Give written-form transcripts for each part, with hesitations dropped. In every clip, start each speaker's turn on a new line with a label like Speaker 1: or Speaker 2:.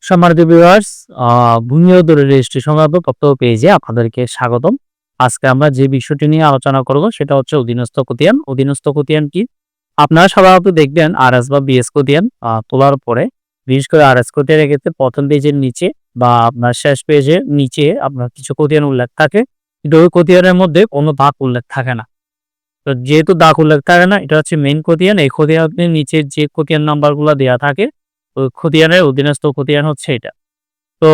Speaker 1: সম্মানিত ভিউয়ার্স, ভূমি অধিগ্রহণ রেজিস্ট্রি সংক্রান্ত তথ্য পেজে আপনাদেরকে স্বাগতম। আজকে আমরা যে বিষয়টি নিয়ে আলোচনা করব সেটা হচ্ছে অধীনস্থ খতিয়ান। অধীনস্থ খতিয়ান কি? আপনারা সাধারণত দেখবেন আরএস বা বিএস খতিয়ান তোলার পরে, বিশেষ করে আরএস খতিয়ানের ক্ষেত্রে প্রথম পেজের নিচে বা আপনার শেষ পেজের নিচে আপনার কিছু খতিয়ান উল্লেখ থাকে, কিন্তু ওই খতিয়ানের মধ্যে কোনো দাগ উল্লেখ থাকে না। তো যেহেতু দাগ উল্লেখ থাকে না, এটা হচ্ছে মেইন খতিয়ান। এই খতিয়ানের নিচে যে খতিয়ান নাম্বারগুলো দেওয়া থাকে, ওই খতিয়ানের অধীনস্থ খতিয়ান হচ্ছে এটা। তো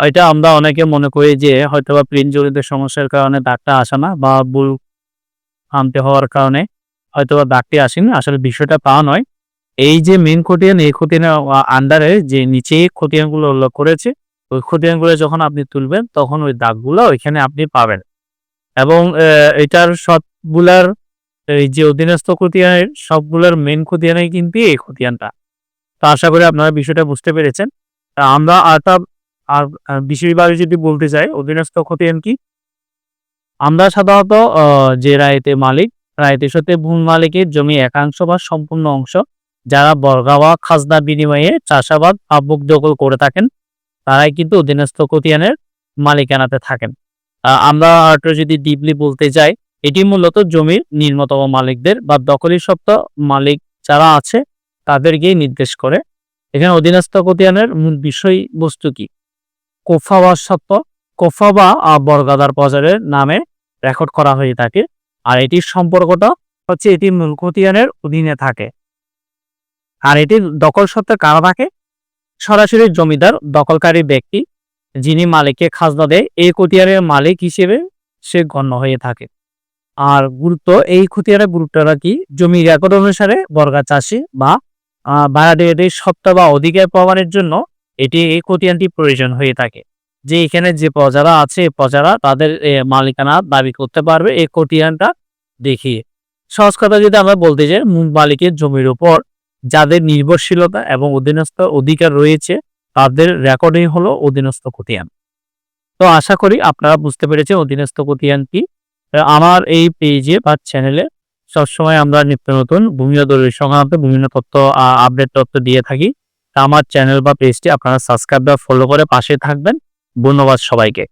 Speaker 1: এটা আমরা অনেকে মনে করি যে হয়তোবা প্রিন্ট জনিত সমস্যার কারণে দাগটা আসে না বা ভুল আনতে হওয়ার কারণে হয়তোবা দাগটি আসেনি। আসলে বিষয়টা তা নয়। এই যে মেইন খতিয়ান, এই খতিয়ানের আন্ডারে যে নিচে খতিয়ানগুলো উল্লেখ করেছে, ওই খতিয়ানগুলো যখন আপনি তুলবেন তখন ওই দাগগুলো ওইখানে আপনি পাবেন। এবং এটার সবগুলার এই যে অধীনস্থ খতিয়ানের সবগুলোর মেইন খতিয়ানই কিন্তু এই খতিয়ানটা। তো আশা করি আপনারা বিষয়টা বুঝতে পেরেছেন। আমরা আর বিশেষভাবে যদি বলতে চাই অধীনস্থ খতিয়ান কি? আমরা সাধারণত যে রায়তের মালিক, রায়তের সাথে ভূমি মালিকের জমি একাংশ বা সম্পূর্ণ অংশ যারা বর্গা বা খাজনা বিনিময়ে চাষাবাদ আবদ্ধ দখল করে থাকেন, তারাই কিন্তু অধীনস্থ খতিয়ানের মালিকানাতে থাকেন। আমরা একটু যদি ডিপলি বলতে যাই, এটি মূলত জমির নিম্নতম মালিকদের বা দখলি সত্ত্ব মালিক যারা আছে তাদেরকেই নির্দেশ করে। এখানে অধীনস্থ খতিয়ানের মূল বিষয়বস্তু কি? কোফা বা সত্ত্ব, কোফা বা বর্গাদার প্রজারের নামে রেকর্ড করা হয়ে থাকে। আর এটির সম্পর্কটা হচ্ছে এটি মূল খতিয়ানের অধীনে থাকে। আর এটির দখল সত্ত্বে কারা থাকে? সরাসরি জমিদার, দখলকারী ব্যক্তি যিনি মালিককে খাজনা দেয়, এই খতিয়ানের মালিক হিসেবে সে গণ্য হয়ে থাকে। আর গুরুত্ব, এই খতিয়ানের গুরুত্বটা কি? জমি রেকর্ড অনুসারে বর্গা চাষি বা ভাড়াটিয়াদের সত্ত্ব বা অধিকার প্রমাণের জন্য এই খতিয়ানটি প্রয়োজন হয়ে থাকে। যে এখানে যে প্রজারা আছে, প্রজারা তাদের মালিকানা দাবি করতে পারবে এই খতিয়ানটা দেখিয়ে। সহজ কথা যদি আমরা বলতে যাই, মূল মালিকের জমির উপর যাদের নির্ভরশীলতা এবং অধীনস্থ অধিকার রয়েছে তাদের রেকর্ডিং হলো অধীনস্থ খতিয়ান। তো আশা করি আপনারা বুঝতে পেরেছেন অধীনস্থ খতিয়ান কি। আমার এই পেজে বা চ্যানেলে সবসময় আমরা নিত্য নতুন ভূমি অধিগ্রহণ সংক্রান্ত বিভিন্ন তথ্য, আপডেট তথ্য দিয়ে থাকি। তা আমার চ্যানেল বা পেজটি আপনারা সাবস্ক্রাইব বা ফলো করে পাশে থাকবেন। ধন্যবাদ সবাইকে।